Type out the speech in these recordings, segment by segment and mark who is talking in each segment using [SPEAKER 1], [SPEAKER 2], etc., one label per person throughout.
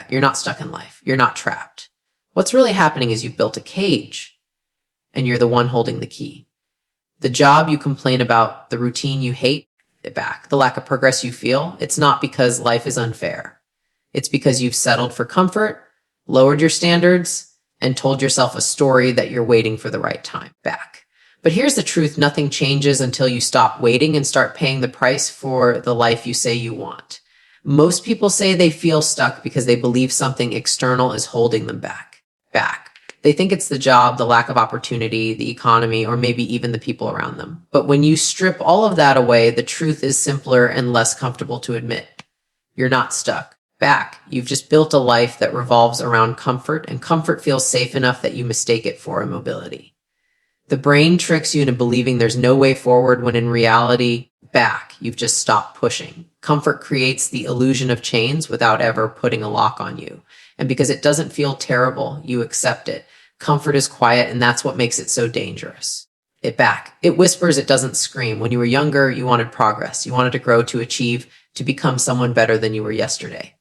[SPEAKER 1] You're not stuck in life. You're not trapped. What's really happening is you've built a cage and you're the one holding the key. The job you complain about, the routine you hate, the lack of progress you feel, it's not because life is unfair. It's because you've settled for comfort, lowered your standards, and told yourself a story that you're waiting for the right time back. But here's the truth, nothing changes until you stop waiting and start paying the price for the life you say you want. Most people say they feel stuck because they believe something external is holding them back. They think it's the job, the lack of opportunity, the economy, or maybe even the people around them. But when you strip all of that away, the truth is simpler and less comfortable to admit. You're not stuck. You've just built a life that revolves around comfort, and comfort feels safe enough that you mistake it for immobility. The brain tricks you into believing there's no way forward when in reality, you've just stopped pushing. Comfort creates the illusion of chains without ever putting a lock on you. And because it doesn't feel terrible, you accept it. Comfort is quiet, and that's what makes it so dangerous. It whispers, it doesn't scream. When you were younger, you wanted progress. You wanted to grow, to achieve, to become someone better than you were yesterday.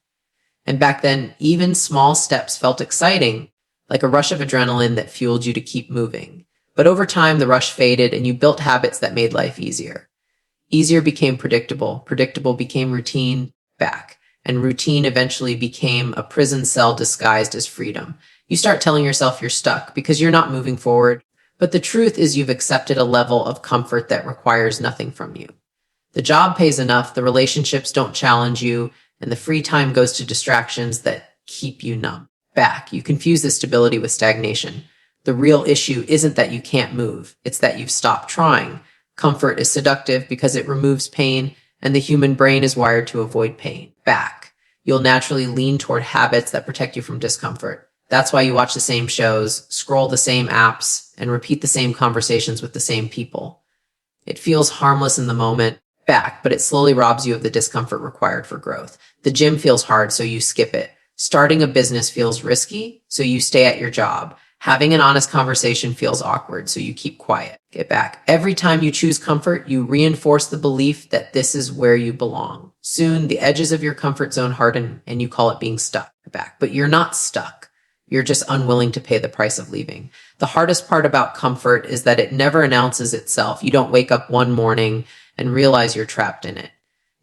[SPEAKER 1] And back then, even small steps felt exciting, like a rush of adrenaline that fueled you to keep moving. But over time, the rush faded, and you built habits that made life easier. Easier became predictable. Predictable became routine. And routine eventually became a prison cell disguised as freedom. You start telling yourself you're stuck because you're not moving forward. But the truth is you've accepted a level of comfort that requires nothing from you. The job pays enough, the relationships don't challenge you, and the free time goes to distractions that keep you numb. You confuse the stability with stagnation. The real issue isn't that you can't move, it's that you've stopped trying. Comfort is seductive because it removes pain, and the human brain is wired to avoid pain. You'll naturally lean toward habits that protect you from discomfort. That's why you watch the same shows, scroll the same apps, and repeat the same conversations with the same people. It feels harmless in the moment, but it slowly robs you of the discomfort required for growth. The gym feels hard, so you skip it. Starting a business feels risky, so you stay at your job. Having an honest conversation feels awkward, so you keep quiet. Every time you choose comfort, you reinforce the belief that this is where you belong. Soon, the edges of your comfort zone harden, and you call it being stuck. But you're not stuck. You're just unwilling to pay the price of leaving. The hardest part about comfort is that it never announces itself. You don't wake up one morning and realize you're trapped in it.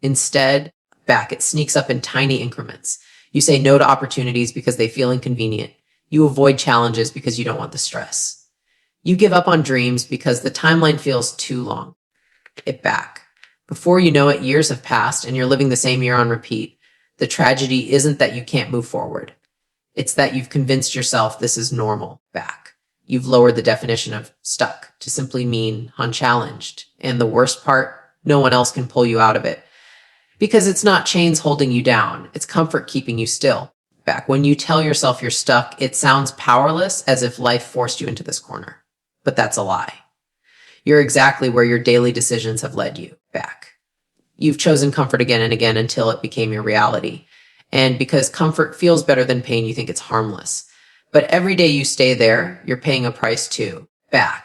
[SPEAKER 1] Instead, it sneaks up in tiny increments. You say no to opportunities because they feel inconvenient. You avoid challenges because you don't want the stress. You give up on dreams because the timeline feels too long. Before you know it, years have passed and you're living the same year on repeat. The tragedy isn't that you can't move forward. It's that you've convinced yourself this is normal. You've lowered the definition of stuck to simply mean unchallenged. And the worst part, no one else can pull you out of it. Because it's not chains holding you down, it's comfort keeping you still. When you tell yourself you're stuck, it sounds powerless, as if life forced you into this corner. But that's a lie. You're exactly where your daily decisions have led you. You've chosen comfort again and again until it became your reality. And because comfort feels better than pain, you think it's harmless. But every day you stay there, you're paying a price too.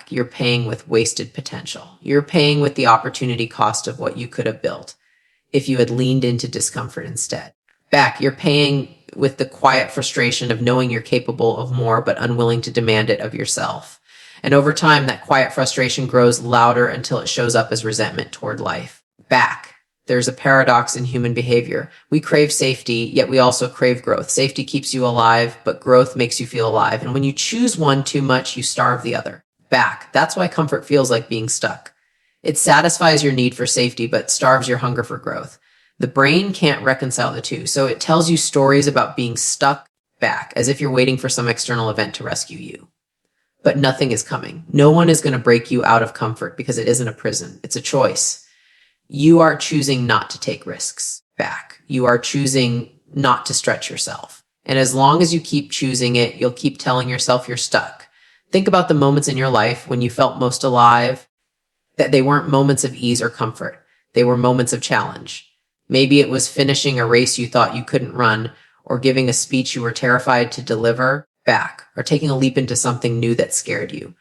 [SPEAKER 1] You're paying with wasted potential. You're paying with the opportunity cost of what you could have built if you had leaned into discomfort instead. You're paying with the quiet frustration of knowing you're capable of more but unwilling to demand it of yourself. And over time, that quiet frustration grows louder until it shows up as resentment toward life. There's a paradox in human behavior. We crave safety, yet we also crave growth. Safety keeps you alive, but growth makes you feel alive. And when you choose one too much, you starve the other. That's why comfort feels like being stuck. It satisfies your need for safety, but starves your hunger for growth. The brain can't reconcile the two, so it tells you stories about being stuck as if you're waiting for some external event to rescue you. But nothing is coming. No one is going to break you out of comfort because it isn't a prison. It's a choice. You are choosing not to take risks. You are choosing not to stretch yourself. And as long as you keep choosing it, you'll keep telling yourself you're stuck. Think about the moments in your life when you felt most alive, that they weren't moments of ease or comfort. They were moments of challenge. Maybe it was finishing a race you thought you couldn't run, or giving a speech you were terrified to deliver, or taking a leap into something new that scared you.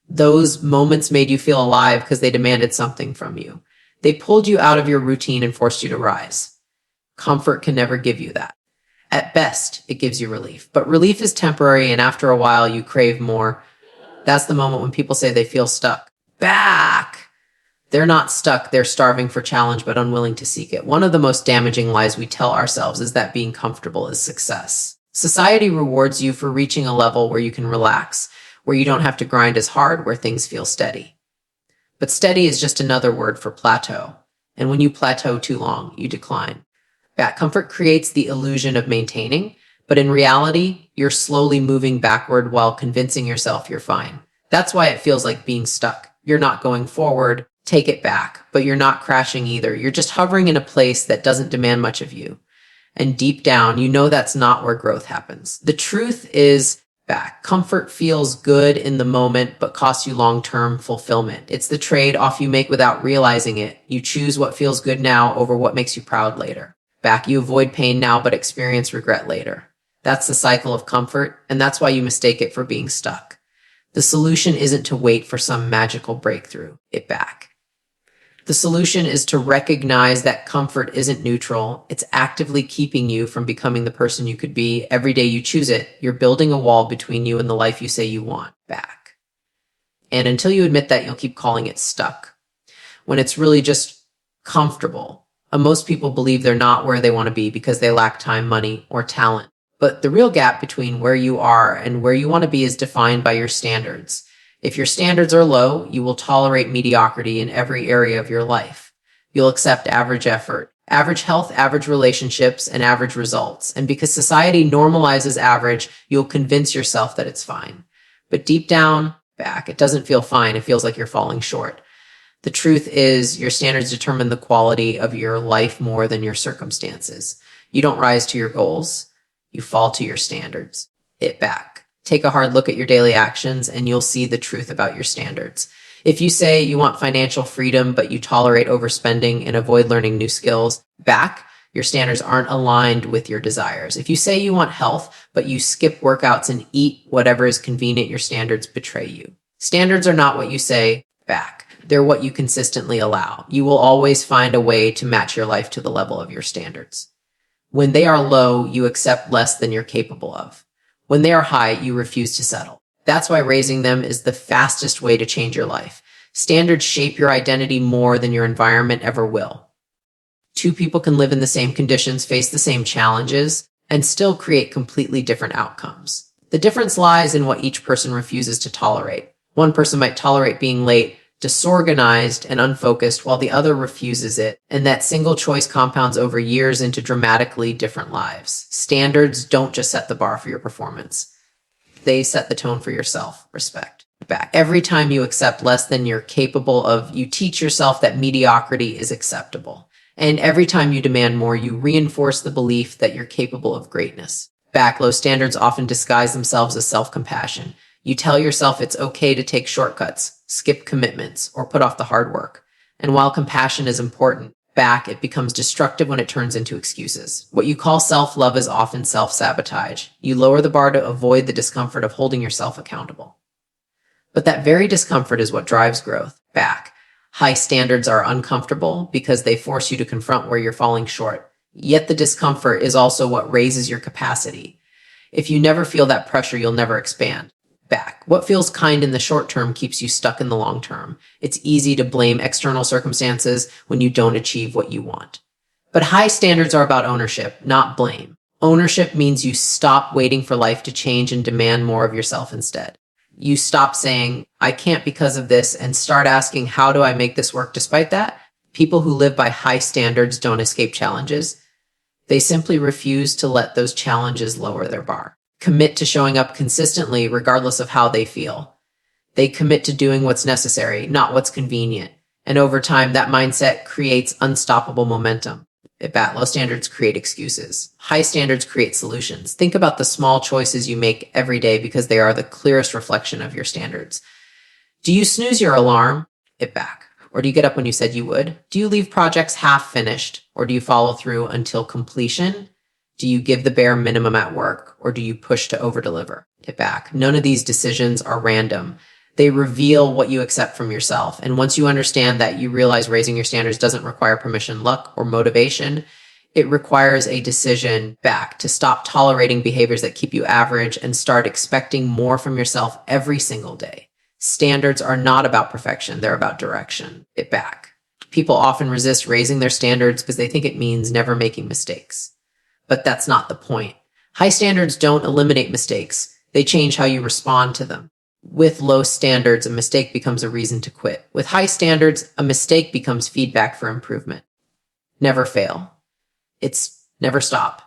[SPEAKER 1] Those moments made you feel alive because they demanded something from you. They pulled you out of your routine and forced you to rise. Comfort can never give you that. At best, it gives you relief, but relief is temporary, and after a while, you crave more. That's the moment when people say they feel stuck. Back! They're not stuck, they're starving for challenge but unwilling to seek it. One of the most damaging lies we tell ourselves is that being comfortable is success. Society rewards you for reaching a level where you can relax, where you don't have to grind as hard, where things feel steady. But steady is just another word for plateau. And when you plateau too long, you decline. That comfort creates the illusion of maintaining, but in reality, you're slowly moving backward while convincing yourself you're fine. That's why it feels like being stuck. You're not going forward, take it back, but you're not crashing either. You're just hovering in a place that doesn't demand much of you. And deep down, you know that's not where growth happens. The truth is back. Comfort feels good in the moment, but costs you long-term fulfillment. It's the trade-off you make without realizing it. You choose what feels good now over what makes you proud later. Back, you avoid pain now, but experience regret later. That's the cycle of comfort, and that's why you mistake it for being stuck. The solution isn't to wait for some magical breakthrough. It back. The solution is to recognize that comfort isn't neutral. It's actively keeping you from becoming the person you could be. Every day you choose it, you're building a wall between you and the life you say you want back. And until you admit that, you'll keep calling it stuck, when it's really just comfortable. Most people believe they're not where they want to be because they lack time, money, or talent. But the real gap between where you are and where you want to be is defined by your standards. If your standards are low, you will tolerate mediocrity in every area of your life. You'll accept average effort, average health, average relationships, and average results. And because society normalizes average, you'll convince yourself that it's fine. But deep down, back, it doesn't feel fine. It feels like you're falling short. The truth is, your standards determine the quality of your life more than your circumstances. You don't rise to your goals. You fall to your standards. It back. Take a hard look at your daily actions and you'll see the truth about your standards. If you say you want financial freedom, but you tolerate overspending and avoid learning new skills, back, your standards aren't aligned with your desires. If you say you want health, but you skip workouts and eat whatever is convenient, your standards betray you. Standards are not what you say, back. They're what you consistently allow. You will always find a way to match your life to the level of your standards. When they are low, you accept less than you're capable of. When they are high, you refuse to settle. That's why raising them is the fastest way to change your life. Standards shape your identity more than your environment ever will. Two people can live in the same conditions, face the same challenges, and still create completely different outcomes. The difference lies in what each person refuses to tolerate. One person might tolerate being late, disorganized, and unfocused, while the other refuses it, and that single choice compounds over years into dramatically different lives. Standards don't just set the bar for your performance. They set the tone for your self-respect. Back. Every time you accept less than you're capable of, you teach yourself that mediocrity is acceptable. And every time you demand more, you reinforce the belief that you're capable of greatness. Back. Low standards often disguise themselves as self-compassion. You tell yourself it's okay to take shortcuts, skip commitments, or put off the hard work. And while compassion is important, back, it becomes destructive when it turns into excuses. What you call self-love is often self-sabotage. You lower the bar to avoid the discomfort of holding yourself accountable. But that very discomfort is what drives growth. Back. High standards are uncomfortable because they force you to confront where you're falling short. Yet the discomfort is also what raises your capacity. If you never feel that pressure, you'll never expand. Back. What feels kind in the short term keeps you stuck in the long term. It's easy to blame external circumstances when you don't achieve what you want. But high standards are about ownership, not blame. Ownership means you stop waiting for life to change and demand more of yourself instead. You stop saying, I can't because of this, and start asking, how do I make this work despite that? People who live by high standards don't escape challenges. They simply refuse to let those challenges lower their bar. Commit to showing up consistently regardless of how they feel. They commit to doing what's necessary, not what's convenient. And over time, that mindset creates unstoppable momentum. Low standards create excuses. High standards create solutions. Think about the small choices you make every day because they are the clearest reflection of your standards. Do you snooze your alarm? Or do you get up when you said you would? Do you leave projects half finished? Or do you follow through until completion? Do you give the bare minimum at work, or do you push to overdeliver? None of these decisions are random. They reveal what you accept from yourself. And once you understand that, you realize raising your standards doesn't require permission, luck, or motivation. It requires a decision back to stop tolerating behaviors that keep you average and start expecting more from yourself every single day. Standards are not about perfection, they're about direction. It back. People often resist raising their standards because they think it means never making mistakes. But that's not the point. High standards don't eliminate mistakes, they change how you respond to them. With low standards, a mistake becomes a reason to quit. With high standards, a mistake becomes feedback for improvement. Never fail. It's never stop.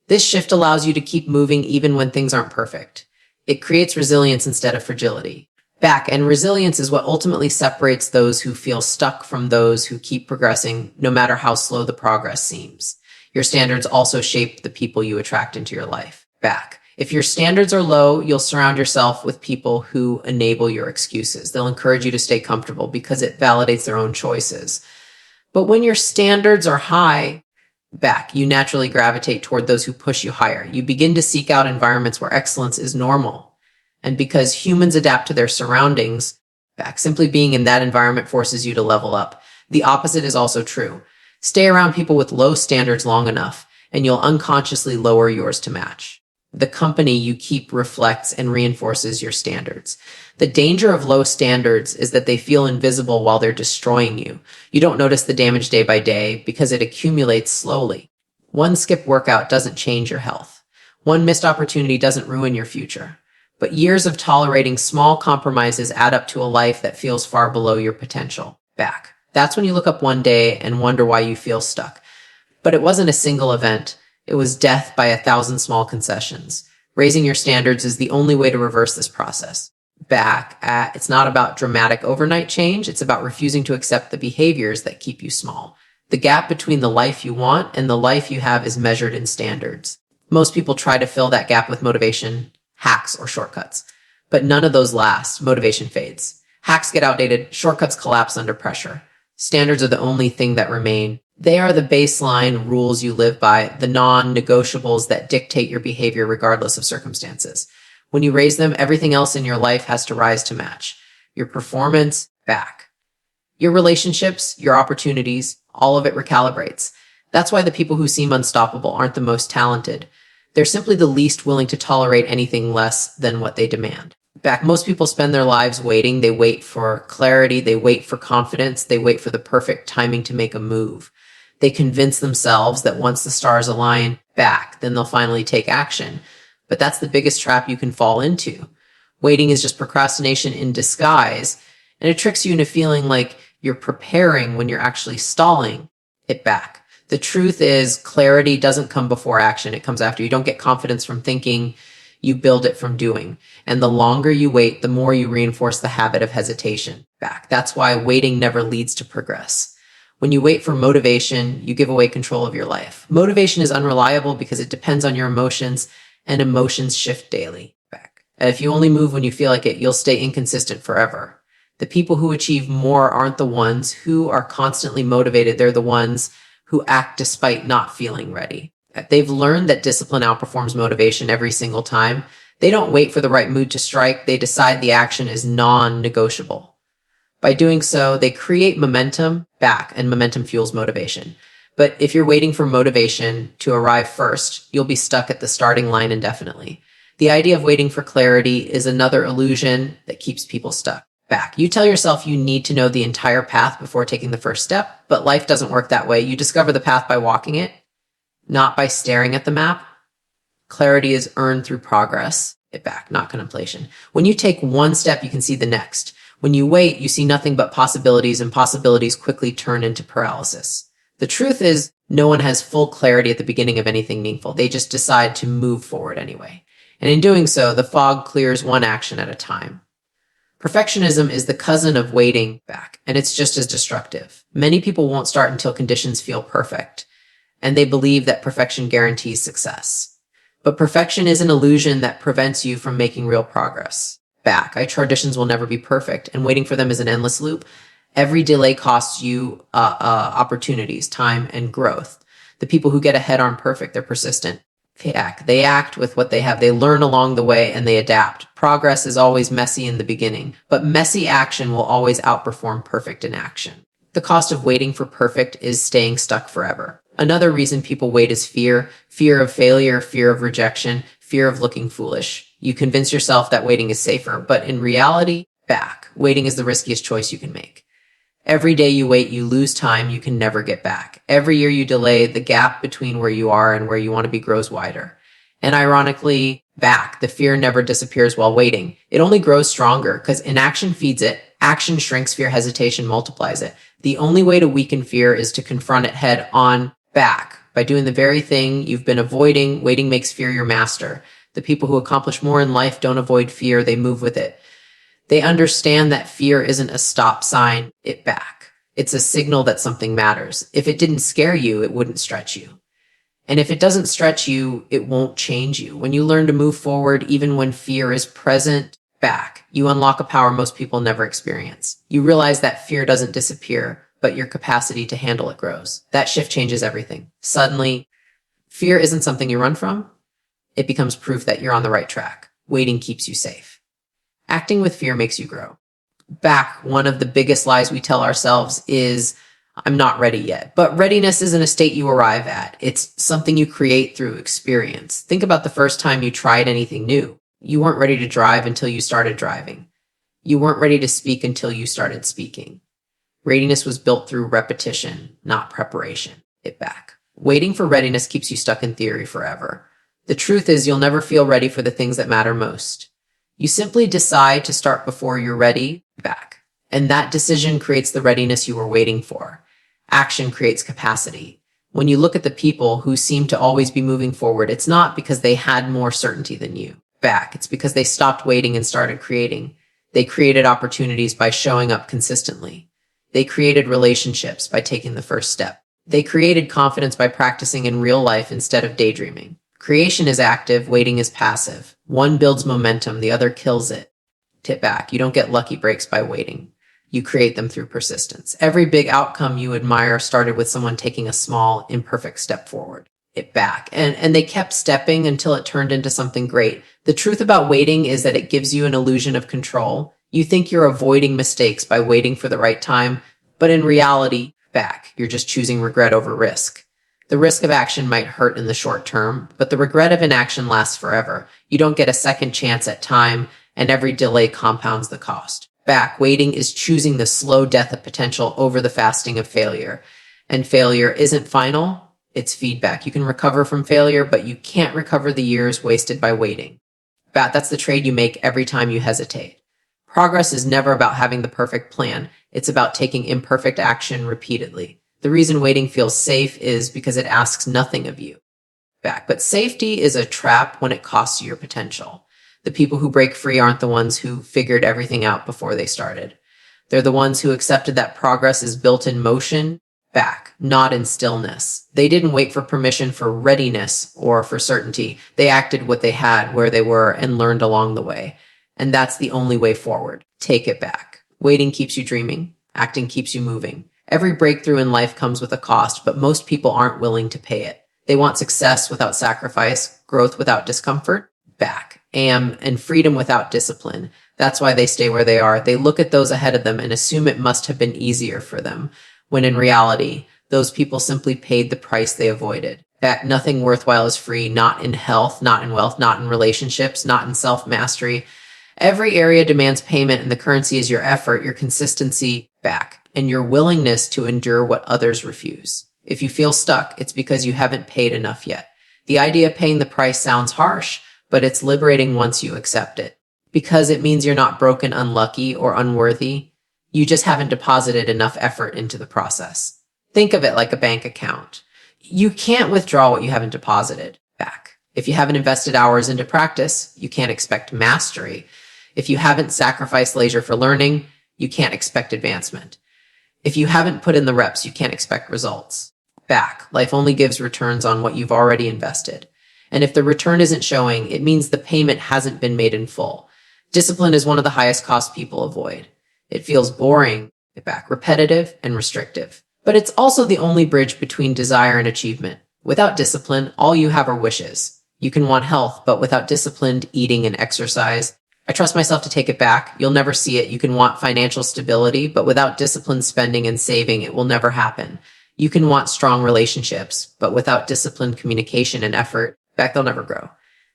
[SPEAKER 1] This shift allows you to keep moving even when things aren't perfect. It creates resilience instead of fragility. And resilience is what ultimately separates those who feel stuck from those who keep progressing, no matter how slow the progress seems. Your standards also shape the people you attract into your life. If your standards are low, you'll surround yourself with people who enable your excuses. They'll encourage you to stay comfortable because it validates their own choices. But when your standards are high, you naturally gravitate toward those who push you higher. You begin to seek out environments where excellence is normal. And because humans adapt to their surroundings, simply being in that environment forces you to level up. The opposite is also true. Stay around people with low standards long enough, and you'll unconsciously lower yours to match. The company you keep reflects and reinforces your standards. The danger of low standards is that they feel invisible while they're destroying you. You don't notice the damage day by day because it accumulates slowly. One skipped workout doesn't change your health. One missed opportunity doesn't ruin your future. But years of tolerating small compromises add up to a life that feels far below your potential. That's when you look up one day and wonder why you feel stuck. But it wasn't a single event. It was death by 1,000 small concessions. Raising your standards is the only way to reverse this process. It's not about dramatic overnight change. It's about refusing to accept the behaviors that keep you small. The gap between the life you want and the life you have is measured in standards. Most people try to fill that gap with motivation, hacks, or shortcuts. But none of those last. Motivation fades. Hacks get outdated. Shortcuts collapse under pressure. Standards are the only thing that remain. They are the baseline rules you live by, the non-negotiables that dictate your behavior regardless of circumstances. When you raise them, everything else in your life has to rise to match. Your performance, your relationships, your opportunities, all of it recalibrates. That's why the people who seem unstoppable aren't the most talented. They're simply the least willing to tolerate anything less than what they demand. Most people spend their lives waiting. They wait for clarity. They wait for confidence. They wait for the perfect timing to make a move. They convince themselves that once the stars align, then they'll finally take action. But that's the biggest trap you can fall into. Waiting is just procrastination in disguise, and it tricks you into feeling like you're preparing when you're actually stalling. The truth is, clarity doesn't come before action. It comes after. You don't get confidence from thinking. You build it from doing. And the longer you wait, the more you reinforce the habit of hesitation. That's why waiting never leads to progress. When you wait for motivation, you give away control of your life. Motivation is unreliable because it depends on your emotions, and emotions shift daily. And if you only move when you feel like it, you'll stay inconsistent forever. The people who achieve more aren't the ones who are constantly motivated. They're the ones who act despite not feeling ready. They've learned that discipline outperforms motivation every single time. They don't wait for the right mood to strike. They decide the action is non-negotiable. By doing so, they create momentum and momentum fuels motivation. But if you're waiting for motivation to arrive first, you'll be stuck at the starting line indefinitely. The idea of waiting for clarity is another illusion that keeps people stuck. You tell yourself you need to know the entire path before taking the first step, but life doesn't work that way. You discover the path by walking it, not by staring at the map. Clarity is earned through progress, not contemplation. When you take one step, you can see the next. When you wait, you see nothing but possibilities, and possibilities quickly turn into paralysis. The truth is, no one has full clarity at the beginning of anything meaningful. They just decide to move forward anyway. And in doing so, the fog clears one action at a time. Perfectionism is the cousin of waiting, and it's just as destructive. Many people won't start until conditions feel perfect, and they believe that perfection guarantees success. But perfection is an illusion that prevents you from making real progress. Traditions will never be perfect, and waiting for them is an endless loop. Every delay costs you opportunities, time, and growth. The people who get ahead aren't perfect, they're persistent. They act with what they have. They learn along the way and they adapt. Progress is always messy in the beginning, but messy action will always outperform perfect inaction. The cost of waiting for perfect is staying stuck forever. Another reason people wait is fear. Fear of failure, fear of rejection, fear of looking foolish. You convince yourself that waiting is safer, but in reality, waiting is the riskiest choice you can make. Every day you wait, you lose time you can never get back. Every year you delay, the gap between where you are and where you want to be grows wider. And ironically, the fear never disappears while waiting. It only grows stronger because inaction feeds it. Action shrinks fear, hesitation multiplies it. The only way to weaken fear is to confront it head on by doing the very thing you've been avoiding. Waiting makes fear your master. The people who accomplish more in life don't avoid fear, they move with it. They understand that fear isn't a stop sign, it's a signal that something matters. If it didn't scare you, it wouldn't stretch you. And if it doesn't stretch you, it won't change you. When you learn to move forward, even when fear is present, you unlock a power most people never experience. You realize that fear doesn't disappear, but your capacity to handle it grows. That shift changes everything. Suddenly, fear isn't something you run from. It becomes proof that you're on the right track. Waiting keeps you safe. Acting with fear makes you grow. One of the biggest lies we tell ourselves is, I'm not ready yet. But readiness isn't a state you arrive at. It's something you create through experience. Think about the first time you tried anything new. You weren't ready to drive until you started driving. You weren't ready to speak until you started speaking. Readiness was built through repetition, not preparation. Waiting for readiness keeps you stuck in theory forever. The truth is you'll never feel ready for the things that matter most. You simply decide to start before you're ready, and that decision creates the readiness you were waiting for. Action creates capacity. When you look at the people who seem to always be moving forward, it's not because they had more certainty than you. It's because they stopped waiting and started creating. They created opportunities by showing up consistently. They created relationships by taking the first step. They created confidence by practicing in real life instead of daydreaming. Creation is active, waiting is passive. One builds momentum, the other kills it. You don't get lucky breaks by waiting. You create them through persistence. Every big outcome you admire started with someone taking a small, imperfect step forward. And they kept stepping until it turned into something great. The truth about waiting is that it gives you an illusion of control. You think you're avoiding mistakes by waiting for the right time, but in reality, you're just choosing regret over risk. The risk of action might hurt in the short term, but the regret of inaction lasts forever. You don't get a second chance at time, and every delay compounds the cost. Waiting is choosing the slow death of potential over the fasting of failure. And failure isn't final, it's feedback. You can recover from failure, but you can't recover the years wasted by waiting. That's the trade you make every time you hesitate. Progress is never about having the perfect plan. It's about taking imperfect action repeatedly. The reason waiting feels safe is because it asks nothing of you. But safety is a trap when it costs you your potential. The people who break free aren't the ones who figured everything out before they started. They're the ones who accepted that progress is built in motion, not in stillness. They didn't wait for permission for readiness or for certainty. They acted what they had, where they were, and learned along the way. And that's the only way forward. Take it back. Waiting keeps you dreaming. Acting keeps you moving. Every breakthrough in life comes with a cost, but most people aren't willing to pay it. They want success without sacrifice, growth without discomfort, and freedom without discipline. That's why they stay where they are. They look at those ahead of them and assume it must have been easier for them, when in reality, those people simply paid the price they avoided. That nothing worthwhile is free, not in health, not in wealth, not in relationships, not in self-mastery. Every area demands payment, and the currency is your effort, your consistency, and your willingness to endure what others refuse. If you feel stuck, it's because you haven't paid enough yet. The idea of paying the price sounds harsh, but it's liberating once you accept it. Because it means you're not broken, unlucky, or unworthy. You just haven't deposited enough effort into the process. Think of it like a bank account. You can't withdraw what you haven't deposited back. If you haven't invested hours into practice, you can't expect mastery. If you haven't sacrificed leisure for learning, you can't expect advancement. If you haven't put in the reps, you can't expect results. Life only gives returns on what you've already invested. And if the return isn't showing, it means the payment hasn't been made in full. Discipline is one of the highest costs people avoid. It feels boring, repetitive, and restrictive. But it's also the only bridge between desire and achievement. Without discipline, all you have are wishes. You can want health, but without disciplined eating and exercise, I trust myself to take it back. You'll never see it. You can want financial stability, but without disciplined spending and saving, it will never happen. You can want strong relationships, but without disciplined communication and effort, back, they'll never grow.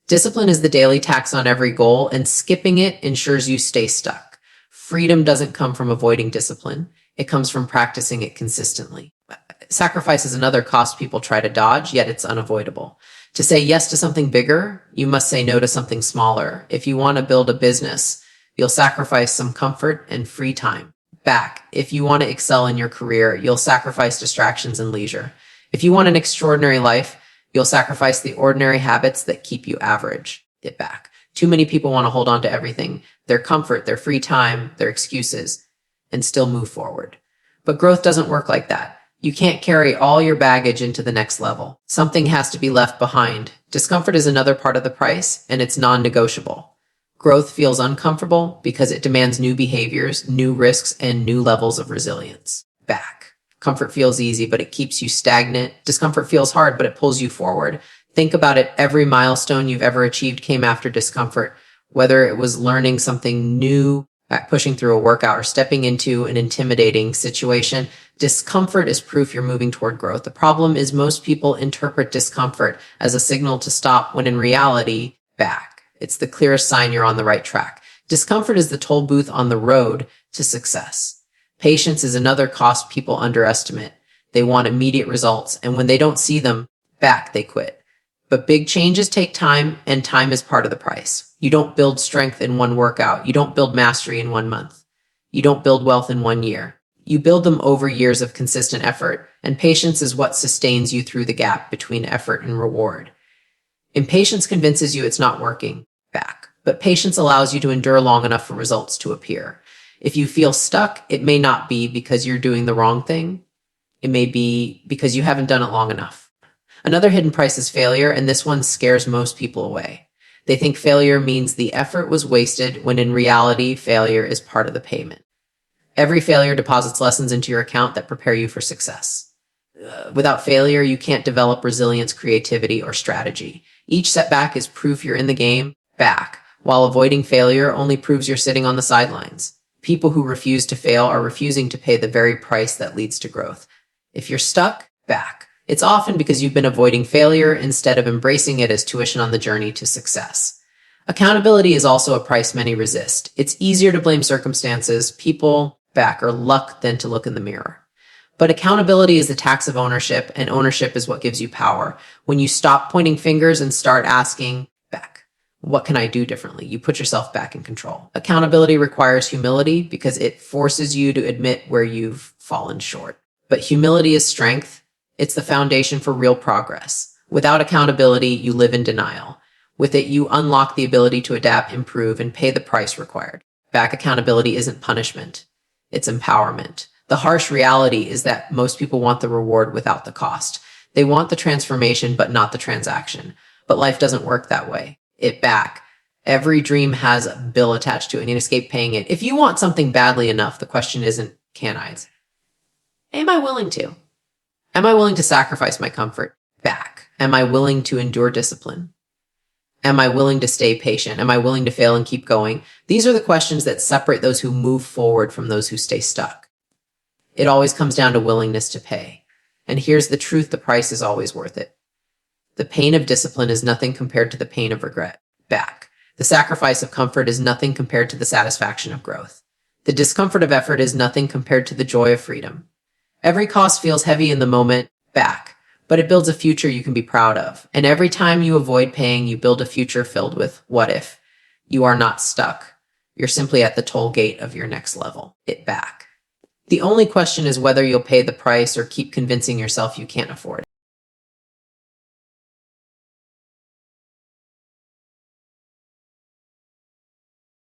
[SPEAKER 1] Discipline is the daily tax on every goal, and skipping it ensures you stay stuck. Freedom doesn't come from avoiding discipline. It comes from practicing it consistently. Sacrifice is another cost people try to dodge, yet it's unavoidable. To say yes to something bigger, you must say no to something smaller. If you want to build a business, you'll sacrifice some comfort and free time. Back. If you want to excel in your career, you'll sacrifice distractions and leisure. If you want an extraordinary life, you'll sacrifice the ordinary habits that keep you average. Get back. Too many people want to hold on to everything, their comfort, their free time, their excuses, and still move forward. But growth doesn't work like that. You can't carry all your baggage into the next level. Something has to be left behind. Discomfort is another part of the price, and it's non-negotiable. Growth feels uncomfortable because it demands new behaviors, new risks, and new levels of resilience. Back. Comfort feels easy, but it keeps you stagnant. Discomfort feels hard, but it pulls you forward. Think about it. Every milestone you've ever achieved came after discomfort, whether it was learning something new, pushing through a workout, or stepping into an intimidating situation. Discomfort is proof you're moving toward growth. The problem is most people interpret discomfort as a signal to stop, when in reality, back. It's the clearest sign you're on the right track. Discomfort is the toll booth on the road to success. Patience is another cost people underestimate. They want immediate results, and when they don't see them, back, they quit. But big changes take time, and time is part of the price. You don't build strength in one workout. You don't build mastery in 1 month. You don't build wealth in 1 year. You build them over years of consistent effort, and patience is what sustains you through the gap between effort and reward. Impatience convinces you it's not working, back. But patience allows you to endure long enough for results to appear. If you feel stuck, it may not be because you're doing the wrong thing. It may be because you haven't done it long enough. Another hidden price is failure, and this one scares most people away. They think failure means the effort was wasted, when in reality, failure is part of the payment. Every failure deposits lessons into your account that prepare you for success. Without failure, you can't develop resilience, creativity, or strategy. Each setback is proof you're in the game, back, while avoiding failure only proves you're sitting on the sidelines. People who refuse to fail are refusing to pay the very price that leads to growth. If you're stuck, back. It's often because you've been avoiding failure instead of embracing it as tuition on the journey to success. Accountability is also a price many resist. It's easier to blame circumstances, people, back, or luck than to look in the mirror. But accountability is the tax of ownership, and ownership is what gives you power. When you stop pointing fingers and start asking, back, what can I do differently? You put yourself back in control. Accountability requires humility because it forces you to admit where you've fallen short. But humility is strength. It's the foundation for real progress. Without accountability, you live in denial. With it, you unlock the ability to adapt, improve, and pay the price required. Back, accountability isn't punishment. It's empowerment. The harsh reality is that most people want the reward without the cost. They want the transformation, but not the transaction. But life doesn't work that way. Back. Every dream has a bill attached to it, and you can escape paying it. If you want something badly enough, the question isn't, can I? It's, am I willing to? Am I willing to sacrifice my comfort? Back. Am I willing to endure discipline? Am I willing to stay patient? Am I willing to fail and keep going? These are the questions that separate those who move forward from those who stay stuck. It always comes down to willingness to pay. And here's the truth, the price is always worth it. The pain of discipline is nothing compared to the pain of regret. Back. The sacrifice of comfort is nothing compared to the satisfaction of growth. The discomfort of effort is nothing compared to the joy of freedom. Every cost feels heavy in the moment, back, but it builds a future you can be proud of. And every time you avoid paying, you build a future filled with what if. You are not stuck. You're simply at the toll gate of your next level. Back. The only question is whether you'll pay the price or keep convincing yourself you can't afford it.